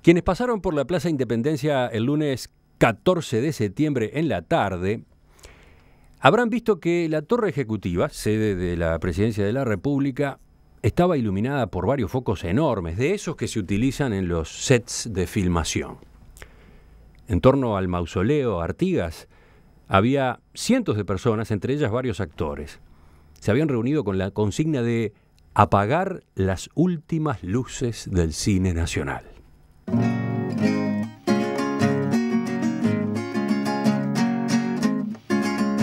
Quienes pasaron por la Plaza Independencia el lunes 14 de septiembre en la tarde habrán visto que la Torre Ejecutiva, sede de la Presidencia de la República, estaba iluminada por varios focos enormes, de esos que se utilizan en los sets de filmación. En torno al mausoleo Artigas había cientos de personas, entre ellas varios actores. Se habían reunido con la consigna de apagar las últimas luces del cine nacional.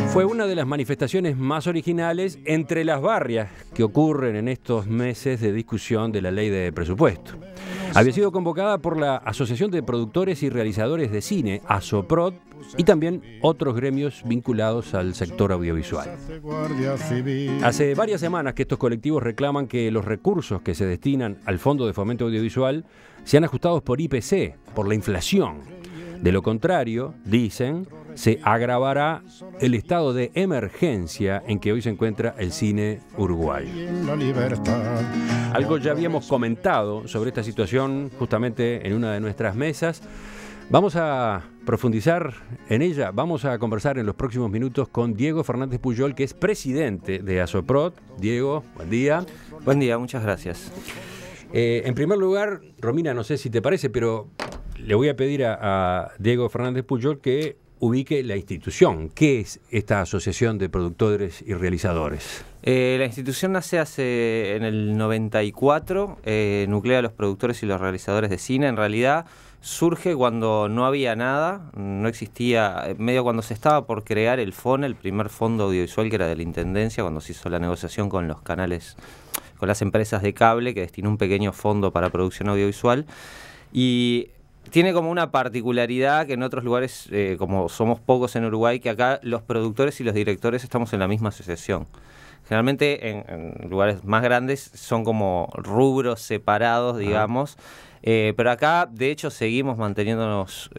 Fue una de las manifestaciones más originales entre las varias que ocurren en estos meses de discusión de la ley de presupuesto. Había sido convocada por la Asociación de Productores y Realizadores de Cine, ASOPROD, y también otros gremios vinculados al sector audiovisual. Hace varias semanas que estos colectivos reclaman que los recursos que se destinan al Fondo de Fomento Audiovisual sean ajustados por IPC, por la inflación. De lo contrario, dicen, se agravará el estado de emergencia en que hoy se encuentra el cine uruguayo. Algo ya habíamos comentado sobre esta situación justamente en una de nuestras mesas. Vamos a profundizar en ella, vamos a conversar en los próximos minutos con Diego Fernández Puyol, que es presidente de ASOPROD. Diego, buen día. Buen día, muchas gracias. En primer lugar, Romina, no sé si te parece, pero le voy a pedir a Diego Fernández Puyol que ubique la institución. ¿Qué es esta Asociación de Productores y Realizadores? La institución nace en el 94, nuclea a los productores y los realizadores de cine. En realidad surge cuando no había nada, no existía, medio cuando se estaba por crear el FON, el primer fondo audiovisual que era de la Intendencia, cuando se hizo la negociación con los canales, con las empresas de cable, que destinó un pequeño fondo para producción audiovisual. Y tiene como una particularidad que en otros lugares, como somos pocos en Uruguay, que acá los productores y los directores estamos en la misma asociación. Generalmente en lugares más grandes son como rubros separados, digamos, pero acá de hecho seguimos manteniéndonos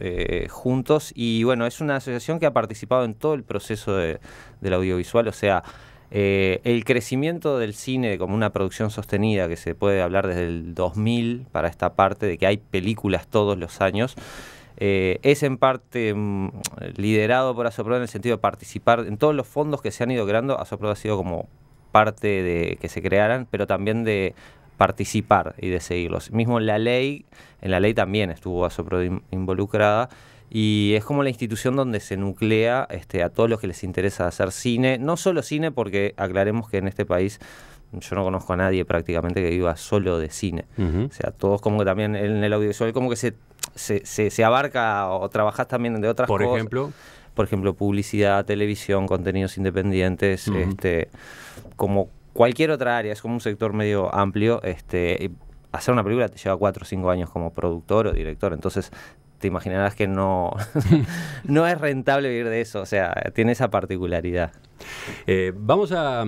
juntos y bueno, es una asociación que ha participado en todo el proceso del audiovisual, o sea, el crecimiento del cine como una producción sostenida, que se puede hablar desde el 2000 para esta parte de que hay películas todos los años, es en parte liderado por ASOPROD en el sentido de participar en todos los fondos que se han ido creando. ASOPROD ha sido como parte de que se crearan, pero también de participar y de seguirlos. Mismo en la ley también estuvo ASOPROD involucrada. Y es como la institución donde se nuclea a todos los que les interesa hacer cine. No solo cine, porque aclaremos que en este país yo no conozco a nadie prácticamente que viva solo de cine. O sea, todos como que también en el audiovisual como que se abarca o trabajás también de otras cosas. Por ejemplo, publicidad, televisión, contenidos independientes, como cualquier otra área. Es como un sector medio amplio. Hacer una película te lleva 4 o 5 años como productor o director. Entonces te imaginarás que no es rentable vivir de eso, o sea, tiene esa particularidad. Vamos a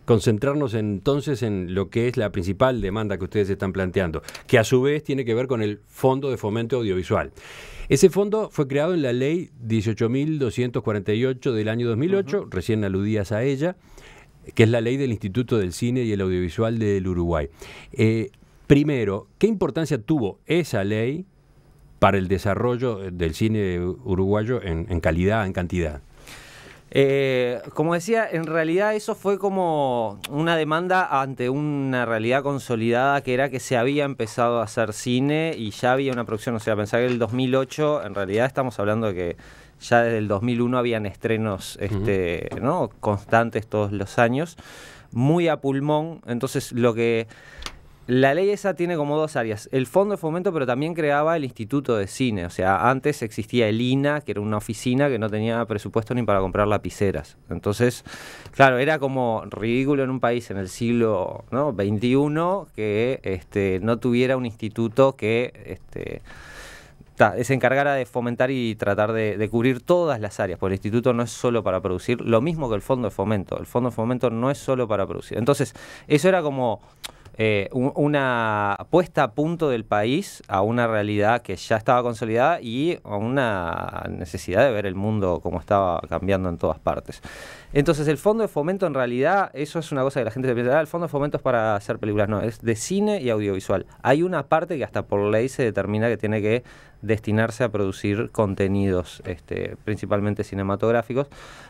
concentrarnos entonces en lo que es la principal demanda que ustedes están planteando, que a su vez tiene que ver con el Fondo de Fomento Audiovisual. Ese fondo fue creado en la ley 18.248 del año 2008, recién aludías a ella, que es la ley del Instituto del Cine y el Audiovisual del Uruguay. Primero, ¿qué importancia tuvo esa ley para el desarrollo del cine uruguayo en calidad, en cantidad? Como decía, en realidad eso fue como una demanda ante una realidad consolidada, que era que se había empezado a hacer cine y ya había una producción. O sea, pensar que el 2008, en realidad estamos hablando de que ya desde el 2001 habían estrenos ¿no? constantes todos los años, muy a pulmón. Entonces la ley esa tiene como dos áreas, el Fondo de Fomento, pero también creaba el Instituto de Cine. O sea, antes existía el INA, que era una oficina que no tenía presupuesto ni para comprar lapiceras. Entonces, claro, era como ridículo en un país en el siglo XXI que no tuviera un instituto que se encargara de fomentar y tratar de cubrir todas las áreas, porque el instituto no es solo para producir, lo mismo que el Fondo de Fomento. El Fondo de Fomento no es solo para producir. Entonces, eso era como una puesta a punto del país a una realidad que ya estaba consolidada y a una necesidad de ver el mundo como estaba cambiando en todas partes. Entonces el fondo de fomento en realidad, eso es una cosa que la gente se piensa, el fondo de fomento es para hacer películas, no, es de cine y audiovisual. Hay una parte que hasta por ley se determina que tiene que destinarse a producir contenidos, principalmente cinematográficos,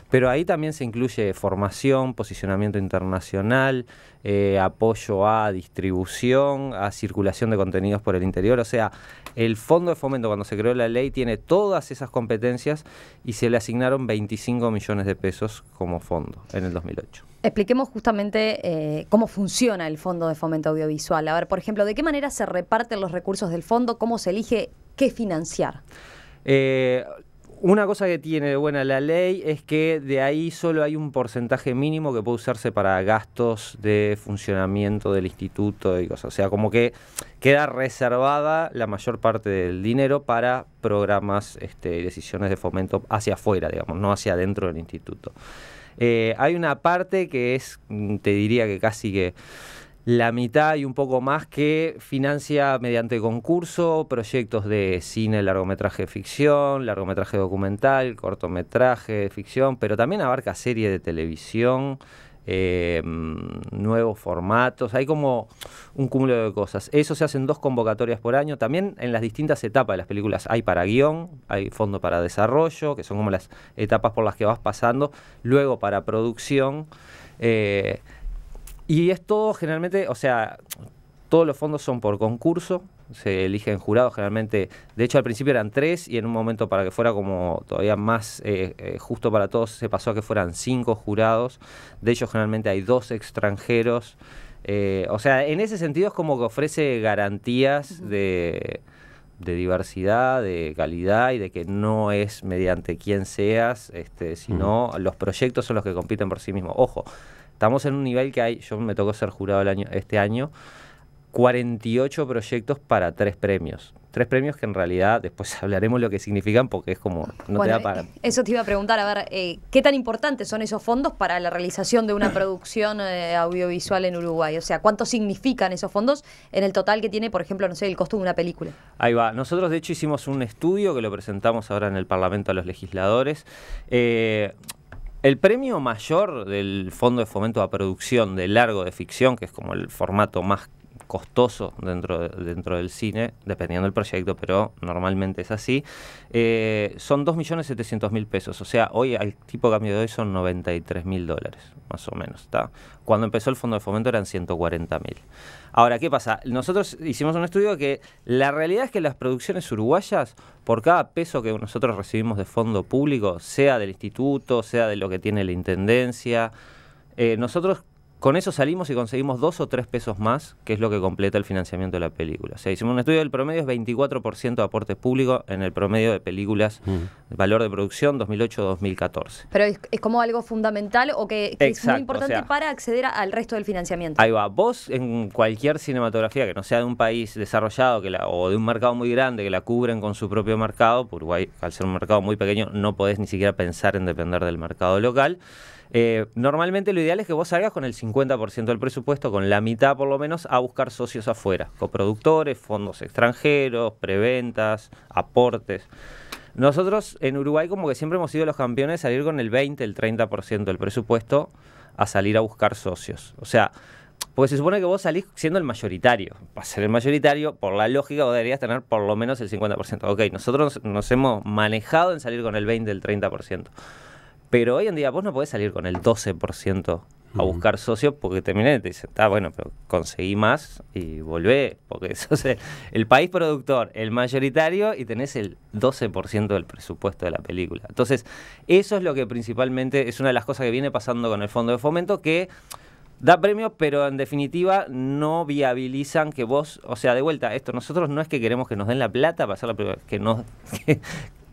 pero ahí también se incluye formación, posicionamiento internacional, apoyo a distribución, a circulación de contenidos por el interior. O sea, el fondo de fomento, cuando se creó la ley, tiene todas esas competencias y se le asignaron 25 millones de pesos como fondo en el 2008. Expliquemos justamente cómo funciona el Fondo de Fomento Audiovisual. A ver, por ejemplo, ¿de qué manera se reparten los recursos del fondo? ¿Cómo se elige qué financiar? Una cosa que tiene de buena la ley es que de ahí solo hay un porcentaje mínimo que puede usarse para gastos de funcionamiento del instituto y cosas. O sea, como que queda reservada la mayor parte del dinero para programas y decisiones de fomento hacia afuera, digamos, no hacia adentro del instituto. Hay una parte que es, te diría que casi que la mitad y un poco más, que financia mediante concurso proyectos de cine, largometraje de ficción, largometraje documental, cortometraje de ficción, pero también abarca serie de televisión, nuevos formatos. Hay como un cúmulo de cosas. Eso se hace en 2 convocatorias por año. También en las distintas etapas de las películas hay para guión, hay fondo para desarrollo, que son como las etapas por las que vas pasando, luego para producción. Y es todo generalmente, o sea, todos los fondos son por concurso, se eligen jurados generalmente, de hecho al principio eran 3 y en un momento para que fuera como todavía más justo para todos se pasó a que fueran 5 jurados, de ellos generalmente hay 2 extranjeros, o sea, en ese sentido es como que ofrece garantías de diversidad, de calidad y de que no es mediante quién seas, sino los proyectos son los que compiten por sí mismos. Ojo, estamos en un nivel que hay, yo me tocó ser jurado este año, 48 proyectos para 3 premios. 3 premios que en realidad después hablaremos lo que significan porque es como no te da para... Eso te iba a preguntar, a ver, ¿qué tan importantes son esos fondos para la realización de una producción audiovisual en Uruguay? O sea, ¿cuánto significan esos fondos en el total que tiene, por ejemplo, no sé, el costo de una película? Ahí va. Nosotros de hecho hicimos un estudio que lo presentamos ahora en el Parlamento a los legisladores. El premio mayor del Fondo de Fomento a Producción de Largo de Ficción, que es como el formato más costoso dentro del cine, dependiendo del proyecto, pero normalmente es así, son 2.700.000 pesos. O sea, hoy al tipo de cambio de hoy son $93.000, más o menos. ¿Tá? Cuando empezó el Fondo de Fomento eran 140.000. Ahora, ¿qué pasa? Nosotros hicimos un estudio que la realidad es que las producciones uruguayas, por cada peso que nosotros recibimos de fondo público, sea del instituto, sea de lo que tiene la intendencia, nosotros con eso salimos y conseguimos 2 o 3 pesos más, que es lo que completa el financiamiento de la película. O sea, hicimos un estudio del promedio, es 24% de aporte público en el promedio de películas, valor de producción 2008-2014. Pero es como algo fundamental o que es muy importante para acceder al resto del financiamiento. Ahí va. Vos en cualquier cinematografía que no sea de un país desarrollado o de un mercado muy grande que la cubren con su propio mercado, Uruguay, al ser un mercado muy pequeño, no podés ni siquiera pensar en depender del mercado local. Normalmente lo ideal es que vos salgas con el 50% del presupuesto, con la mitad por lo menos, a buscar socios afuera, coproductores, fondos extranjeros, preventas, aportes. Nosotros en Uruguay como que siempre hemos sido los campeones de salir con el 20, el 30% del presupuesto a salir a buscar socios. O sea, porque se supone que vos salís siendo el mayoritario. Para ser el mayoritario, por la lógica, vos deberías tener por lo menos el 50%. Ok, nosotros nos hemos manejado en salir con el 20, el 30%. Pero hoy en día vos no podés salir con el 12% a buscar socios porque terminé y te dicen, está bueno, pero conseguí más y volvé, porque sos el país productor, el mayoritario y tenés el 12% del presupuesto de la película. Entonces, eso es lo que principalmente es una de las cosas que viene pasando con el Fondo de Fomento, que da premios, pero en definitiva no viabilizan que vos, o sea, de vuelta, esto nosotros no es que queremos que nos den la plata para hacer la película,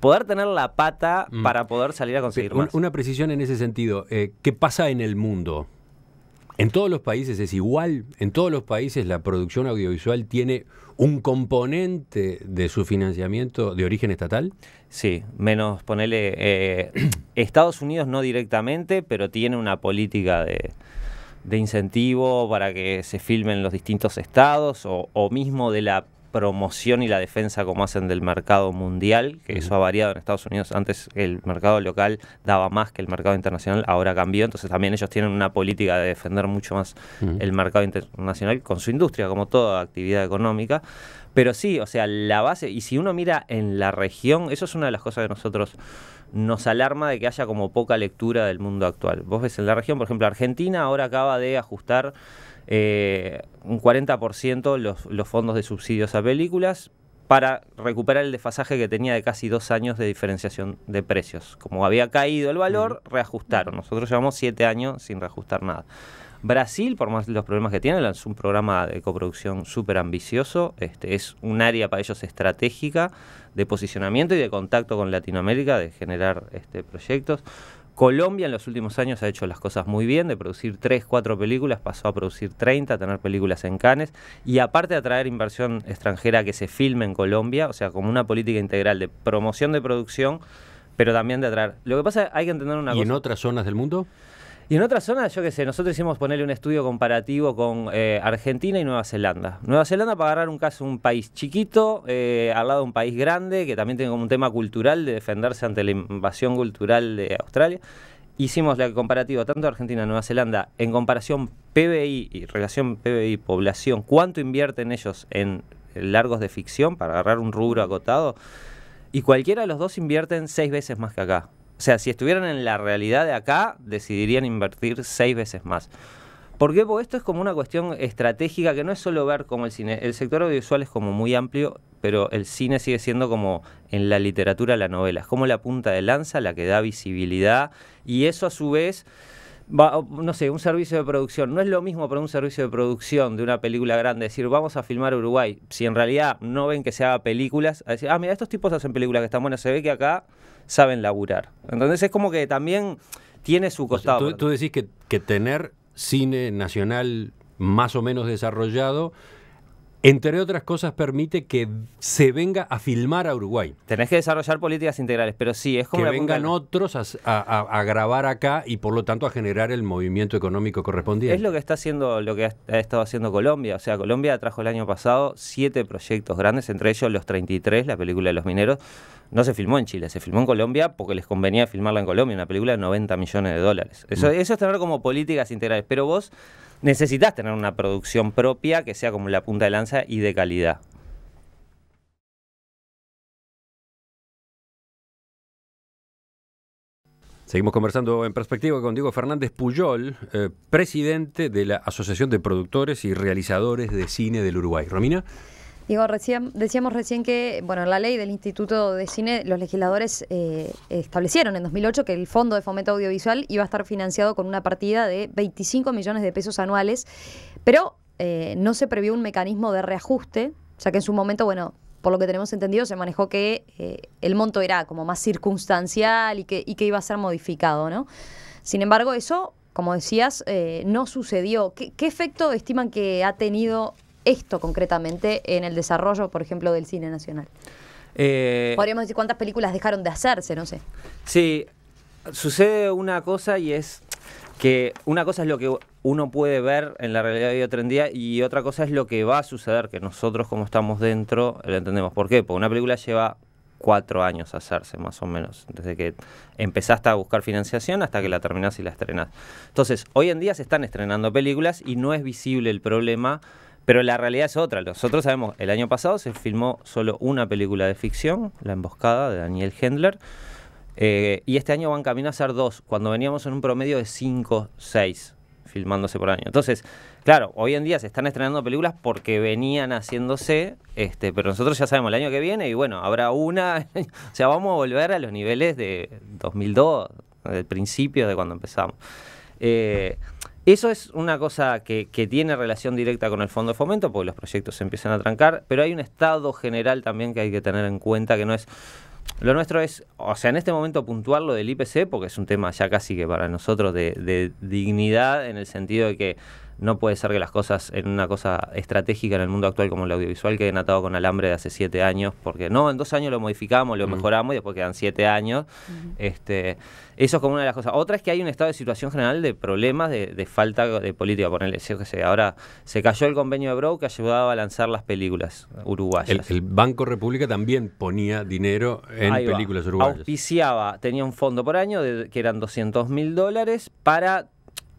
poder tener la pata para poder salir a conseguir más. Una precisión en ese sentido. ¿Qué pasa en el mundo? ¿En todos los países es igual? ¿En todos los países la producción audiovisual tiene un componente de su financiamiento de origen estatal? Sí, menos ponerle... Estados Unidos no directamente, pero tiene una política de incentivo para que se filmen en los distintos estados, o mismo de la promoción y la defensa como hacen del mercado mundial, que eso ha variado en Estados Unidos. Antes el mercado local daba más que el mercado internacional, ahora cambió, entonces también ellos tienen una política de defender mucho más el mercado internacional con su industria, como toda actividad económica. Pero sí, o sea, la base, y si uno mira en la región, eso es una de las cosas que nosotros nos alarma, de que haya como poca lectura del mundo actual. Vos ves en la región, por ejemplo, Argentina ahora acaba de ajustar un 40% los fondos de subsidios a películas para recuperar el desfasaje que tenía de casi 2 años de diferenciación de precios. Como había caído el valor, reajustaron. Nosotros llevamos 7 años sin reajustar nada. Brasil, por más los problemas que tiene, lanzó un programa de coproducción súper ambicioso. Es un área para ellos estratégica de posicionamiento y de contacto con Latinoamérica, de generar proyectos. Colombia en los últimos años ha hecho las cosas muy bien, de producir 3, 4 películas, pasó a producir 30, a tener películas en Cannes, y aparte de atraer inversión extranjera que se filme en Colombia, o sea, como una política integral de promoción de producción, pero también de atraer. Lo que pasa es que hay que entender una cosa. ¿Y en otras zonas del mundo? Y en otras zonas, yo qué sé, nosotros hicimos ponerle un estudio comparativo con Argentina y Nueva Zelanda. Nueva Zelanda, para agarrar un caso, un país chiquito, al lado de un país grande, que también tiene como un tema cultural de defenderse ante la invasión cultural de Australia. Hicimos la comparativa tanto de Argentina y Nueva Zelanda en comparación PBI y relación PBI-población, cuánto invierten ellos en largos de ficción, para agarrar un rubro acotado, y cualquiera de los dos invierten 6 veces más que acá. O sea, si estuvieran en la realidad de acá, decidirían invertir 6 veces más. ¿Por qué? Porque esto es como una cuestión estratégica, que no es solo ver como el cine. El sector audiovisual es como muy amplio, pero el cine sigue siendo como en la literatura la novela. Es como la punta de lanza, la que da visibilidad, y eso a su vez, no sé, un servicio de producción. No es lo mismo para un servicio de producción de una película grande decir, vamos a filmar Uruguay. Si en realidad no ven que se haga películas, a decir, mira, estos tipos hacen películas que están buenas, se ve que acá saben laburar. Entonces es como que también tiene su costado. O sea, tú decís que tener cine nacional más o menos desarrollado, entre otras cosas, permite que se venga a filmar a Uruguay. Tenés que desarrollar políticas integrales, pero sí, es como que vengan otros a grabar acá y por lo tanto a generar el movimiento económico correspondiente. Es lo que está haciendo, lo que ha estado haciendo Colombia. O sea, Colombia trajo el año pasado 7 proyectos grandes, entre ellos Los 33, la película de los mineros. No se filmó en Chile, se filmó en Colombia porque les convenía filmarla en Colombia, una película de $90 millones. Eso es tener como políticas integrales, pero vos necesitas tener una producción propia que sea como la punta de lanza y de calidad. Seguimos conversando en Perspectiva con Diego Fernández Puyol, presidente de la Asociación de Productores y Realizadores de Cine del Uruguay. Romina. Diego, decíamos recién que, bueno, en la ley del Instituto de Cine, los legisladores establecieron en 2008 que el Fondo de Fomento Audiovisual iba a estar financiado con una partida de 25 millones de pesos anuales, pero no se previó un mecanismo de reajuste, ya que en su momento, bueno, por lo que tenemos entendido, se manejó que el monto era como más circunstancial y que iba a ser modificado, ¿no? Sin embargo, eso, como decías, no sucedió. ¿Qué efecto estiman que ha tenido esto concretamente en el desarrollo, por ejemplo, del cine nacional? Podríamos decir cuántas películas dejaron de hacerse, no sé. Sí, sucede una cosa, y es que una cosa es lo que uno puede ver en la realidad de hoy en día, y otra cosa es lo que va a suceder, que nosotros, como estamos dentro, lo entendemos. ¿Por qué? Porque una película lleva 4 años a hacerse, más o menos, desde que empezaste a buscar financiación hasta que la terminás y la estrenás. Entonces, hoy en día se están estrenando películas y no es visible el problema. Pero la realidad es otra. Nosotros sabemos, el año pasado se filmó solo una película de ficción, La Emboscada, de Daniel Hendler, y este año van camino a ser 2, cuando veníamos en un promedio de 5, 6 filmándose por año. Entonces, claro, hoy en día se están estrenando películas porque venían haciéndose, pero nosotros ya sabemos el año que viene, y bueno, habrá una, o sea, vamos a volver a los niveles de 2002, del principio de cuando empezamos. Eso es una cosa que tiene relación directa con el Fondo de Fomento, porque los proyectos se empiezan a trancar, pero hay un estado general también que hay que tener en cuenta, que no es... Lo nuestro es, o sea, en este momento puntual lo del IPC, porque es un tema ya casi que para nosotros de dignidad, en el sentido de que no puede ser que las cosas en una cosa estratégica en el mundo actual como el audiovisual queden atados con alambre de hace 7 años, porque no, en 2 años lo modificamos, lo mejoramos y después quedan 7 años. Eso es como una de las cosas. Otra es que hay un estado de situación general de problemas de falta de política. Ponerle, yo qué sé, ahora se cayó el convenio de Brow que ayudaba a lanzar las películas uruguayas. El Banco República también ponía dinero en películas uruguayas. Auspiciaba, tenía un fondo por año que eran $200.000 para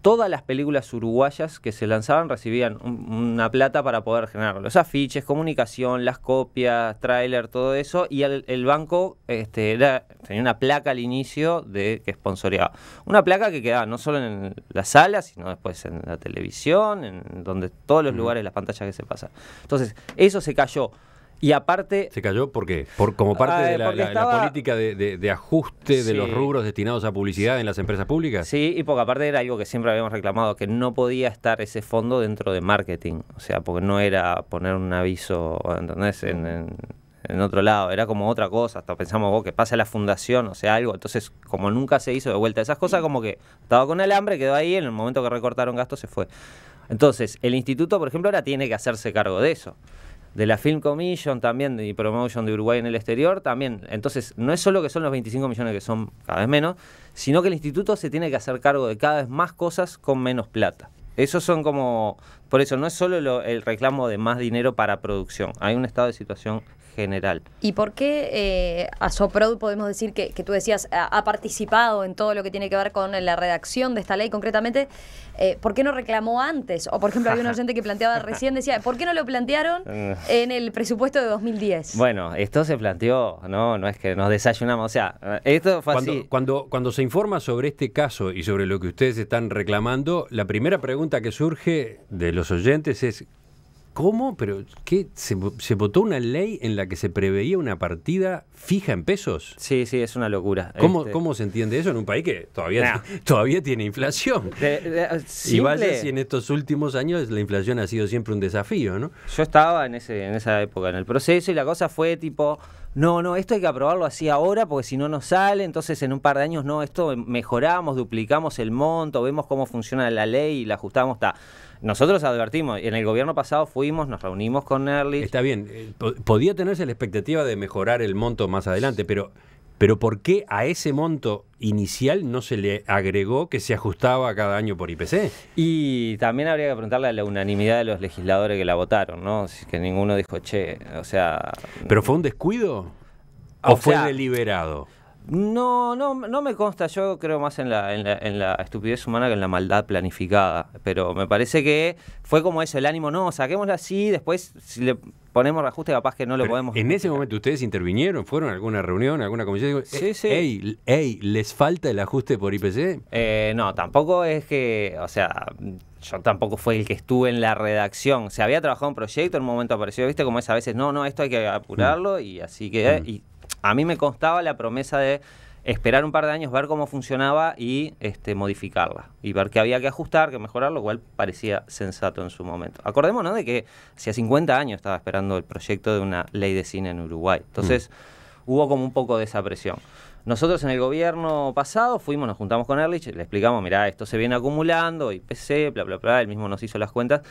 todas las películas uruguayas que se lanzaban, recibían una plata para poder generar los afiches, comunicación, las copias, tráiler, todo eso, y el banco tenía una placa al inicio que sponsoreaba. Una placa que quedaba no solo en las salas, sino después en la televisión, en donde todos los lugares, las pantallas que se pasan. Entonces, eso se cayó. Y aparte... ¿Se cayó por qué? Como parte de la política de ajuste de los rubros destinados a publicidad en las empresas públicas. Sí, y porque aparte era algo que siempre habíamos reclamado, que no podía estar ese fondo dentro de marketing. O sea, porque no era poner un aviso, ¿entendés? En otro lado, era como otra cosa. Hasta pensamos, que pasa a la fundación, o sea, algo. Entonces, como nunca se hizo de vuelta esas cosas, como que estaba con alambre, quedó ahí, en el momento que recortaron gastos se fue. Entonces, el instituto, por ejemplo, ahora tiene que hacerse cargo de eso. De la Film Commission también, y Promotion de Uruguay en el exterior también. Entonces, no es solo que son los 25 millones que son cada vez menos, sino que el instituto se tiene que hacer cargo de cada vez más cosas con menos plata. Esos son como... Por eso, no es solo el reclamo de más dinero para producción. Hay un estado de situación general. ¿Y por qué Asoprod podemos decir que tú decías ha participado en todo lo que tiene que ver con la redacción de esta ley concretamente? ¿Por qué no reclamó antes? O por ejemplo había un oyente que planteaba recién, decía, ¿por qué no lo plantearon en el presupuesto de 2010? Bueno, esto se planteó, no es que nos desayunamos, o sea, esto fue así. Cuando se informa sobre este caso y sobre lo que ustedes están reclamando, la primera pregunta que surge de los oyentes es ¿cómo? ¿Pero qué? ¿Se votó una ley en la que se preveía una partida fija en pesos? Sí, es una locura. ¿Cómo se entiende eso en un país que todavía tiene inflación? Y vaya si en estos últimos años la inflación ha sido siempre un desafío, ¿no? Yo estaba en esa época en el proceso y la cosa fue tipo... No, esto hay que aprobarlo así ahora porque si no sale, entonces en un par de años esto mejoramos, duplicamos el monto, vemos cómo funciona la ley y la ajustamos. Nosotros advertimos, en el gobierno pasado nos reunimos con Ehrlich. Está bien, podía tenerse la expectativa de mejorar el monto más adelante, pero ¿por qué a ese monto inicial no se le agregó que se ajustaba cada año por IPC? Y también habría que preguntarle a la unanimidad de los legisladores que la votaron, ¿no? Que ninguno dijo, o sea... ¿Pero fue un descuido o fue deliberado? No me consta, yo creo más en la estupidez humana que en la maldad planificada, pero me parece que fue como eso, el ánimo, saquémoslo así, después si le ponemos reajuste capaz que no lo podemos... En ese momento ustedes intervinieron, fueron a alguna reunión, a alguna comisión, sí. ¿Les falta el ajuste por IPC? No, tampoco es que, o sea... Yo tampoco fue el que estuve en la redacción, se había trabajado en proyecto, en un momento apareció, viste, como es a veces, esto hay que apurarlo y así que... Y a mí me constaba la promesa de esperar un par de años, ver cómo funcionaba y modificarla. Y ver qué había que ajustar, que mejorar, lo cual parecía sensato en su momento. Acordémonos de que hacía 50 años estaba esperando el proyecto de una ley de cine en Uruguay. Entonces hubo como un poco de esa presión. Nosotros en el gobierno pasado nos juntamos con Ehrlich, le explicamos, mirá, esto se viene acumulando, IPC, bla, bla, bla, él mismo nos hizo las cuentas.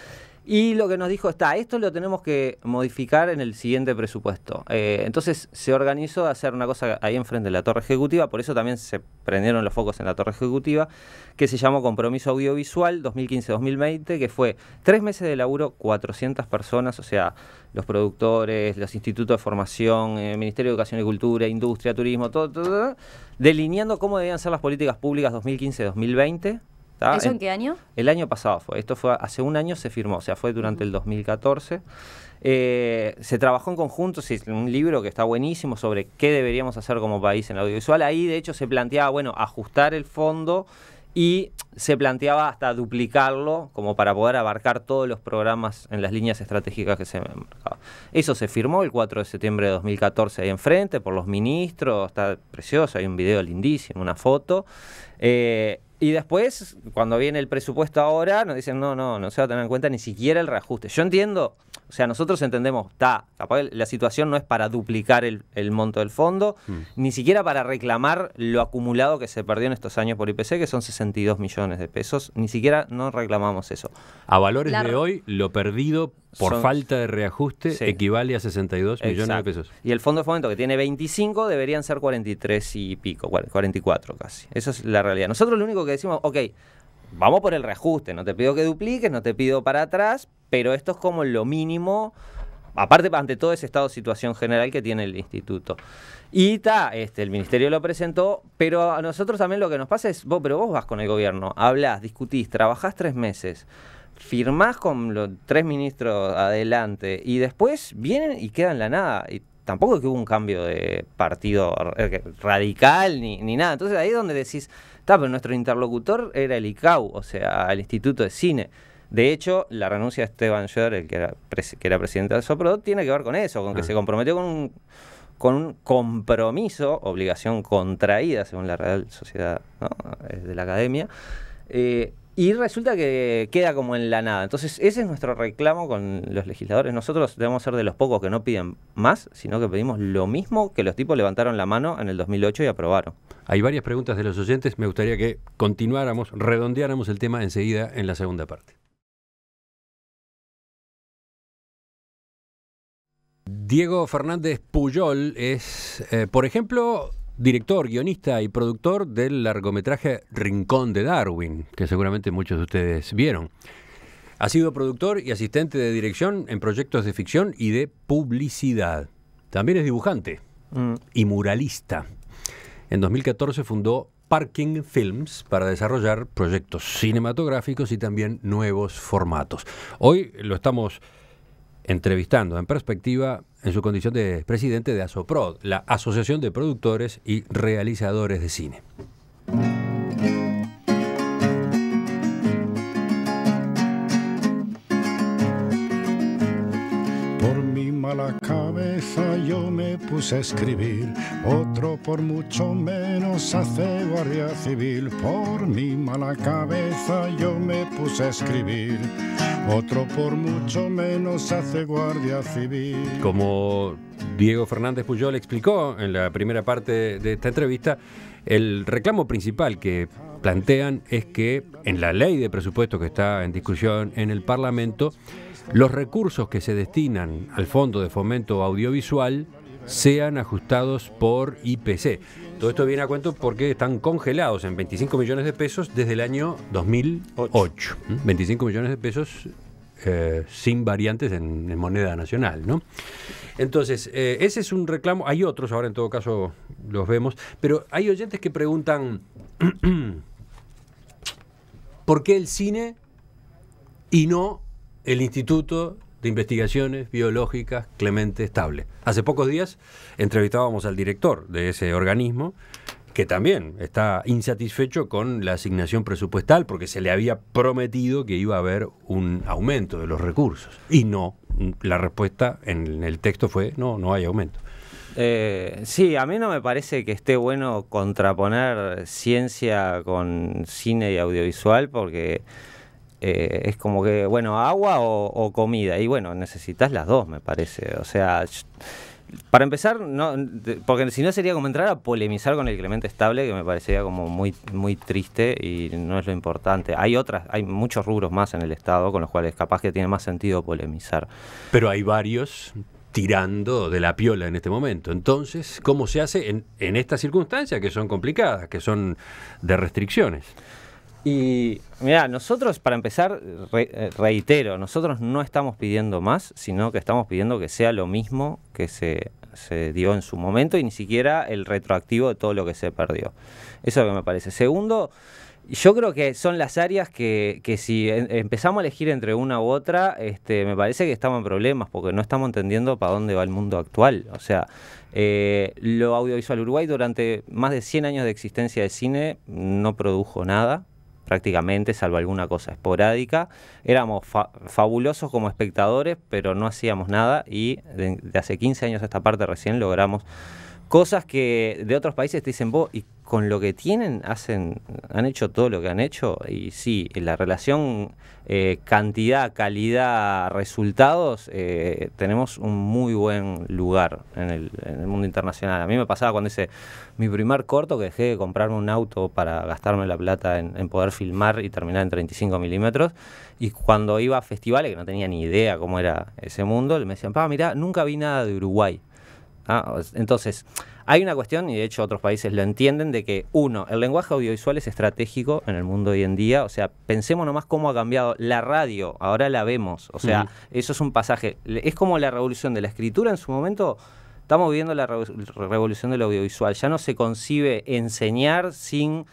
Y lo que nos dijo esto lo tenemos que modificar en el siguiente presupuesto. Entonces se organizó a hacer una cosa ahí enfrente de la Torre Ejecutiva, por eso también se prendieron los focos en la Torre Ejecutiva, que se llamó Compromiso Audiovisual 2015-2020, que fue 3 meses de laburo, 400 personas, o sea, los productores, los institutos de formación, Ministerio de Educación y Cultura, Industria, Turismo, todo, delineando cómo debían ser las políticas públicas 2015-2020. ¿Eso en qué año? El año pasado fue. Esto fue hace un año se firmó, o sea, fue durante el 2014. Se trabajó en conjunto, un libro que está buenísimo sobre qué deberíamos hacer como país en el audiovisual. Ahí, de hecho, se planteaba, ajustar el fondo y se planteaba hasta duplicarlo como para poder abarcar todos los programas en las líneas estratégicas que se marcaban. Eso se firmó el 4 de septiembre de 2014 ahí enfrente por los ministros, está precioso, hay un video lindísimo, una foto. Y después, cuando viene el presupuesto ahora, nos dicen, no se va a tener en cuenta ni siquiera el reajuste. Yo entiendo, O sea, nosotros entendemos, capaz la situación no es para duplicar el monto del fondo, ni siquiera para reclamar lo acumulado que se perdió en estos años por IPC, que son 62 millones de pesos. Ni siquiera no reclamamos eso. A valores de hoy, lo perdido por falta de reajuste equivale a 62 millones de pesos. Y el fondo de fomento, que tiene 25, deberían ser 43 y pico, 44 casi. Esa es la realidad. Nosotros lo único que decimos, ok, vamos por el reajuste, no te pido que dupliques, no te pido para atrás, pero esto es como lo mínimo, aparte ante todo ese estado de situación general que tiene el instituto. Y el ministerio lo presentó, pero a nosotros también lo que nos pasa es, vos vas con el gobierno, hablás, discutís, trabajás 3 meses, firmás con los 3 ministros adelante y después vienen y quedan en la nada. Y tampoco es que hubo un cambio de partido radical ni nada. Entonces ahí es donde decís, pero nuestro interlocutor era el ICAU, o sea, el Instituto de Cine. De hecho, la renuncia de Esteban Scher, el que era presidente de Soprodot, tiene que ver con eso, con que se comprometió con un compromiso, obligación contraída según la Real Sociedad, ¿no?, de la Academia, y resulta que queda como en la nada. Entonces ese es nuestro reclamo con los legisladores. Nosotros debemos ser de los pocos que no piden más, sino que pedimos lo mismo que los tipos levantaron la mano en el 2008 y aprobaron. Hay varias preguntas de los oyentes, me gustaría que continuáramos, redondeáramos el tema enseguida en la segunda parte. Diego Fernández Pujol es, por ejemplo, director, guionista y productor del largometraje Rincón de Darwin, que seguramente muchos de ustedes vieron. Ha sido productor y asistente de dirección en proyectos de ficción y de publicidad. También es dibujante y muralista. En 2014 fundó Parking Films para desarrollar proyectos cinematográficos y también nuevos formatos. Hoy lo estamos entrevistando en perspectiva en su condición de presidente de ASOPROD, la Asociación de Productores y Realizadores de Cine. Por mi mala cabeza yo me puse a escribir, otro por mucho menos hace guardia civil. Por mi mala cabeza yo me puse a escribir, otro por mucho menos hace guardia civil. Como Diego Fernández Pujol explicó en la primera parte de esta entrevista, el reclamo principal que plantean es que en la ley de presupuesto que está en discusión en el Parlamento, los recursos que se destinan al Fondo de Fomento Audiovisual sean ajustados por IPC. Todo esto viene a cuento porque están congelados en 25 millones de pesos desde el año 2008. 25 millones de pesos sin variantes en moneda nacional, ¿no? Entonces, ese es un reclamo. Hay otros, ahora en todo caso los vemos, pero hay oyentes que preguntan ¿por qué el cine y no el Instituto de Investigaciones Biológicas Clemente Estable? Hace pocos días entrevistábamos al director de ese organismo, que también está insatisfecho con la asignación presupuestal porque se le había prometido que iba a haber un aumento de los recursos. Y no, la respuesta en el texto fue no hay aumento. Sí, a mí no me parece que esté bueno contraponer ciencia con cine y audiovisual porque es como que, bueno, agua o comida. Y bueno, necesitas las dos, me parece. O sea, para empezar, no, porque si no sería como entrar a polemizar con el Clemente Estable, que me parecería como muy, muy triste y no es lo importante. Hay muchos rubros más en el Estado con los cuales capaz que tiene más sentido polemizar. Pero hay varios tirando de la piola en este momento. Entonces, ¿cómo se hace en estas circunstancias que son complicadas, que son de restricciones? Y mira, nosotros, para empezar, reitero, nosotros no estamos pidiendo más, sino que estamos pidiendo que sea lo mismo que se dio en su momento y ni siquiera el retroactivo de todo lo que se perdió. Eso es lo que me parece. Segundo, yo creo que son las áreas que si empezamos a elegir entre una u otra, me parece que estamos en problemas porque no estamos entendiendo para dónde va el mundo actual. O sea, lo audiovisual Uruguay durante más de 100 años de existencia de cine no produjo nada, prácticamente, salvo alguna cosa esporádica. Éramos fabulosos como espectadores, pero no hacíamos nada y de hace 15 años a esta parte recién logramos cosas que de otros países te dicen, vos, ¿y con lo que tienen han hecho todo lo que han hecho, y sí, la relación cantidad, calidad, resultados, tenemos un muy buen lugar en el mundo internacional. A mí me pasaba cuando hice mi primer corto, que dejé de comprarme un auto para gastarme la plata en poder filmar y terminar en 35 milímetros, y cuando iba a festivales, que no tenía ni idea cómo era ese mundo, me decían, mirá, nunca vi nada de Uruguay. Entonces, hay una cuestión, y de hecho otros países lo entienden, de que, uno, el lenguaje audiovisual es estratégico en el mundo hoy en día. O sea, pensemos nomás cómo ha cambiado la radio, ahora la vemos. O sea, eso es un pasaje. Es como la revolución de la escritura en su momento. Estamos viviendo la revolución del audiovisual. Ya no se concibe enseñar sin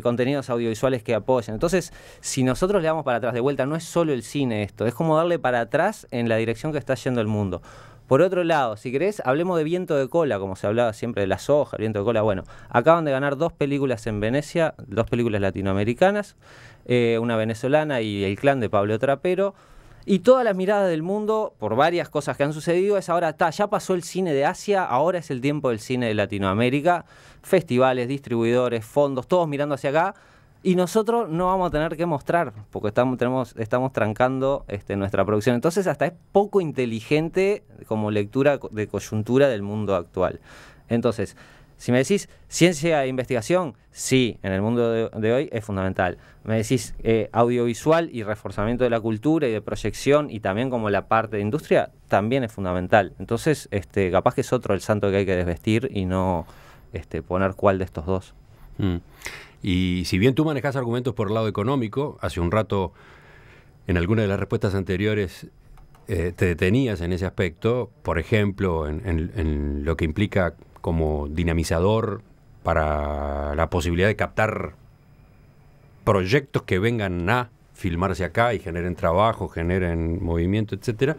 contenidos audiovisuales que apoyen. Entonces, si nosotros le damos para atrás de vuelta, no es solo el cine esto, es como darle para atrás en la dirección que está yendo el mundo. Por otro lado, si querés, hablemos de Viento de Cola, como se hablaba siempre de la soja, el Viento de Cola. Bueno, acaban de ganar 2 películas en Venecia, 2 películas latinoamericanas, una venezolana y El Clan de Pablo Trapero. Y todas las miradas del mundo, por varias cosas que han sucedido, es ahora, ya pasó el cine de Asia, ahora es el tiempo del cine de Latinoamérica. Festivales, distribuidores, fondos, todos mirando hacia acá. Y nosotros no vamos a tener que mostrar, porque estamos trancando nuestra producción. Entonces hasta es poco inteligente como lectura de coyuntura del mundo actual. Entonces, si me decís ciencia e investigación, sí, en el mundo de hoy es fundamental. Me decís audiovisual y reforzamiento de la cultura y de proyección, y también como la parte de industria, también es fundamental. Entonces, capaz que es otro el santo que hay que desvestir y no poner cuál de estos dos. Y si bien tú manejas argumentos por el lado económico, hace un rato en alguna de las respuestas anteriores te detenías en ese aspecto, por ejemplo, en lo que implica como dinamizador para la posibilidad de captar proyectos que vengan a filmarse acá y generen trabajo, generen movimiento, etcétera.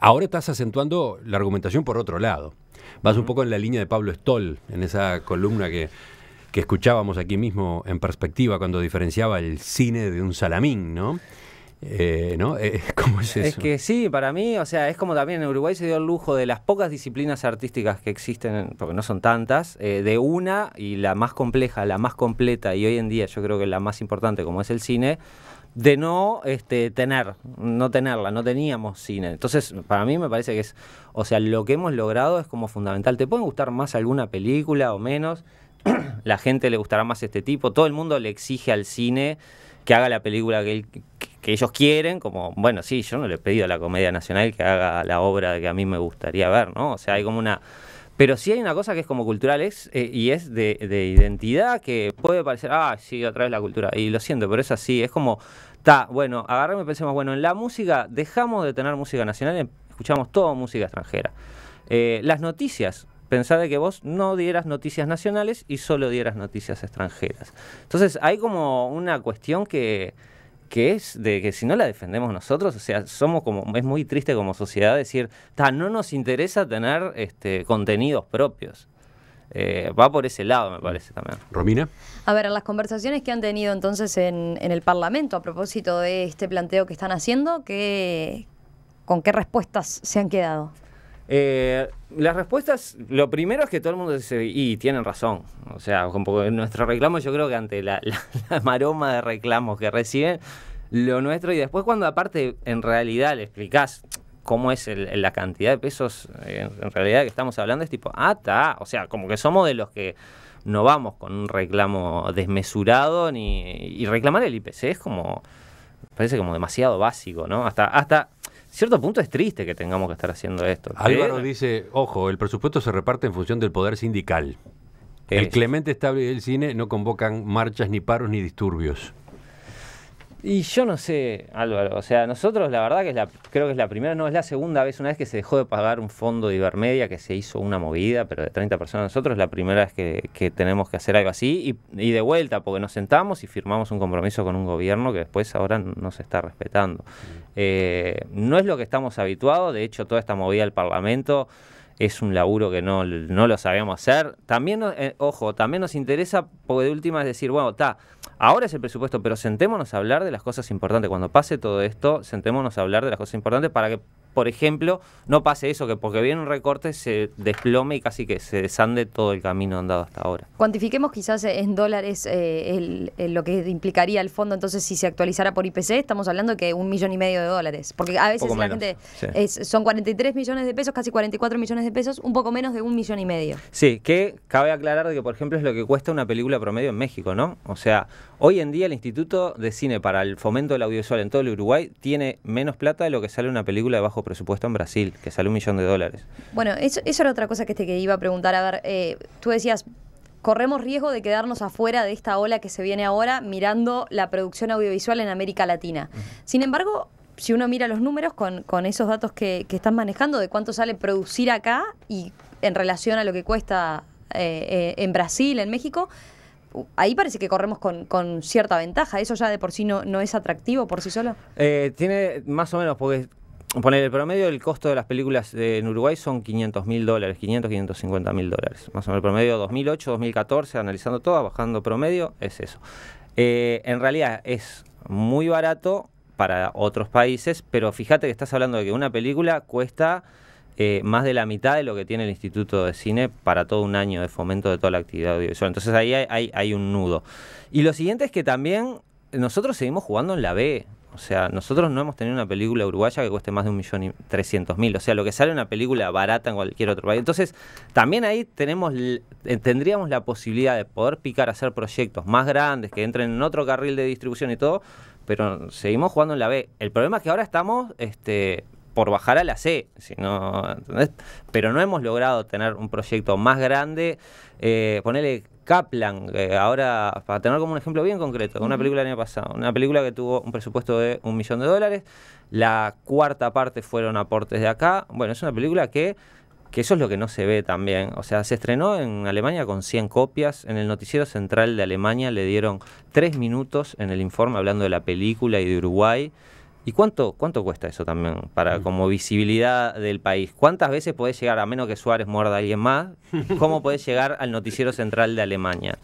Ahora estás acentuando la argumentación por otro lado. Vas un poco en la línea de Pablo Stoll, en esa columna que escuchábamos aquí mismo en Perspectiva, cuando diferenciaba el cine de un salamín, ¿no? ¿No? ¿Cómo es eso? Es que sí, para mí, o sea, es como también en Uruguay se dio el lujo de las pocas disciplinas artísticas que existen, porque no son tantas, de una, y la más compleja, la más completa, y hoy en día yo creo que la más importante, como es el cine, de no tenerla, no teníamos cine. Entonces, para mí me parece que es, o sea, lo que hemos logrado es como fundamental. Te pueden gustar más alguna película o menos, la gente le gustará más este tipo, todo el mundo le exige al cine que haga la película que ellos quieren, como, bueno, sí, yo no le he pedido a la Comedia Nacional que haga la obra que a mí me gustaría ver, ¿no? O sea, hay como una... Pero sí hay una cosa que es como cultural, y es de identidad, que puede parecer, sí, otra vez la cultura, y lo siento, pero es así, es como, bueno, agarremos y pensemos, bueno, en la música, dejamos de tener música nacional, escuchamos toda música extranjera. Las noticias, pensá de que vos no dieras noticias nacionales y solo dieras noticias extranjeras. Entonces hay como una cuestión que es de que si no la defendemos nosotros, o sea, somos como, es muy triste como sociedad decir, no nos interesa tener contenidos propios. Va por ese lado, me parece también. ¿Romina? A ver, las conversaciones que han tenido entonces en el Parlamento a propósito de este planteo que están haciendo, ¿con qué respuestas se han quedado? Las respuestas, lo primero es que todo el mundo dice, y tienen razón, o sea, nuestro reclamo, yo creo que ante la maroma de reclamos que reciben, lo nuestro, y después cuando aparte en realidad le explicás cómo es la cantidad de pesos en realidad que estamos hablando, es tipo, o sea, como que somos de los que no vamos con un reclamo desmesurado, y reclamar el IPC es como, parece como demasiado básico, ¿no? Hasta cierto punto es triste que tengamos que estar haciendo esto. Álvaro dice, ojo, el presupuesto se reparte en función del poder sindical. El Clemente Estable y el cine no convocan marchas, ni paros, ni disturbios. Y yo no sé, Álvaro, o sea, nosotros la verdad que creo que es la primera, no, es la segunda vez, una vez que se dejó de pagar un fondo de Ibermedia, que se hizo una movida, pero de 30 personas. Nosotros es la primera vez que tenemos que hacer algo así, y de vuelta, porque nos sentamos y firmamos un compromiso con un gobierno que después ahora no se está respetando. No es lo que estamos habituados, de hecho toda esta movida del Parlamento es un laburo que no lo sabíamos hacer. También, también nos interesa, porque de última es decir, bueno, ahora es el presupuesto, pero sentémonos a hablar de las cosas importantes. Cuando pase todo esto, sentémonos a hablar de las cosas importantes para que por ejemplo, no pase eso, que porque viene un recorte se desplome y casi que se desande todo el camino andado hasta ahora. Cuantifiquemos quizás en dólares lo que implicaría el fondo, entonces si se actualizara por IPC, estamos hablando de que $1,500,000, porque a veces la gente son 43 millones de pesos, casi 44 millones de pesos, un poco menos de 1,5 millones. Sí, que cabe aclarar que, por ejemplo, es lo que cuesta una película promedio en México, ¿no? O sea, hoy en día el Instituto de Cine para el Fomento del Audiovisual en todo el Uruguay tiene menos plata de lo que sale una película de bajo presupuesto en Brasil, que sale $1.000.000. Bueno, eso era otra cosa que iba a preguntar. A ver, tú decías, corremos riesgo de quedarnos afuera de esta ola que se viene ahora mirando la producción audiovisual en América Latina. Sin embargo, si uno mira los números con esos datos que estás manejando de cuánto sale producir acá y en relación a lo que cuesta en Brasil, en México, ahí parece que corremos con cierta ventaja. ¿Eso ya de por sí no es atractivo por sí solo? Tiene más o menos, porque poner el promedio del costo de las películas en Uruguay son $500.000, $550.000. Más o menos el promedio 2008, 2014, analizando todo, bajando promedio, es eso. En realidad es muy barato para otros países, pero fíjate que estás hablando de que una película cuesta más de la mitad de lo que tiene el Instituto de Cine para todo un año de fomento de toda la actividad audiovisual. Entonces ahí hay un nudo. Y lo siguiente es que también nosotros seguimos jugando en la B. O sea, nosotros no hemos tenido una película uruguaya que cueste más de 1.300.000. O sea, lo que sale una película barata en cualquier otro país. Entonces, también ahí tendríamos la posibilidad de poder picar a hacer proyectos más grandes, que entren en otro carril de distribución y todo, pero seguimos jugando en la B. El problema es que ahora estamos por bajar a la C, ¿entendés? Pero no hemos logrado tener un proyecto más grande. Ponele Kaplan, ahora, para tener como un ejemplo bien concreto, una película del año pasado, una película que tuvo un presupuesto de $1.000.000, la cuarta parte fueron aportes de acá. Bueno, es una película que eso es lo que no se ve también. O sea, se estrenó en Alemania con 100 copias, en el noticiero central de Alemania le dieron 3 minutos en el informe hablando de la película y de Uruguay. ¿Y cuánto cuesta eso también para como visibilidad del país? ¿Cuántas veces podés llegar, a menos que Suárez muerda a alguien más, cómo podés llegar al noticiero central de Alemania?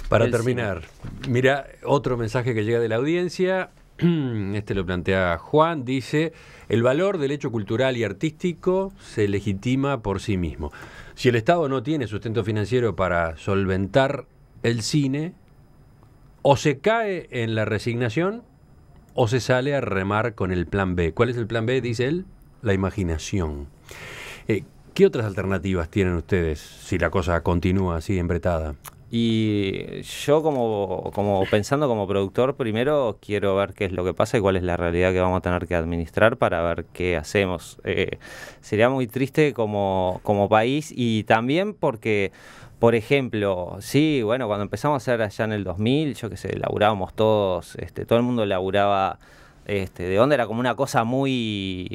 Para terminar, mira, otro mensaje que llega de la audiencia, lo plantea Juan, dice, el valor del hecho cultural y artístico se legitima por sí mismo. Si el Estado no tiene sustento financiero para solventar el cine, o se cae en la resignación, o se sale a remar con el plan B. ¿Cuál es el plan B? Dice él, la imaginación. ¿Qué otras alternativas tienen ustedes si la cosa continúa así embretada? Y yo como pensando como productor, primero quiero ver qué es lo que pasa y cuál es la realidad que vamos a tener que administrar para ver qué hacemos. Sería muy triste como país y también porque, por ejemplo, sí, bueno, cuando empezamos a hacer allá en el 2000, yo qué sé, laburábamos todos, todo el mundo laburaba de onda, era como una cosa muy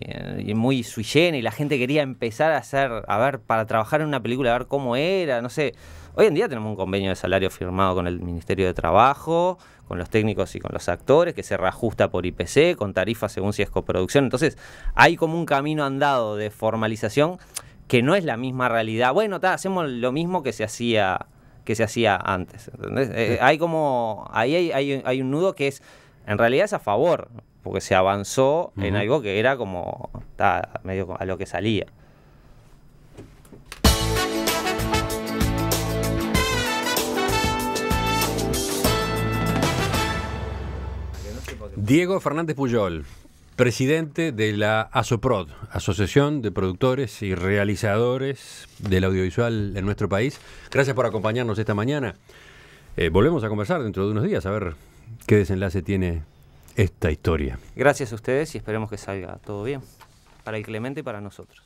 sui generis, y la gente quería empezar a ver, para trabajar en una película, a ver cómo era, no sé. Hoy en día tenemos un convenio de salario firmado con el Ministerio de Trabajo, con los técnicos y con los actores, que se reajusta por IPC, con tarifas según si es coproducción. Entonces, hay como un camino andado de formalización que no es la misma realidad. Bueno, hacemos lo mismo que se hacía antes, ¿entendés? Hay un nudo que es, en realidad es a favor, porque se avanzó en algo que era como medio a lo que salía. Diego Fernández Puyol, presidente de la ASOPROD, Asociación de Productores y Realizadores del Audiovisual en nuestro país. Gracias por acompañarnos esta mañana. Volvemos a conversar dentro de unos días, a ver qué desenlace tiene esta historia. Gracias a ustedes y esperemos que salga todo bien, para el Clemente y para nosotros.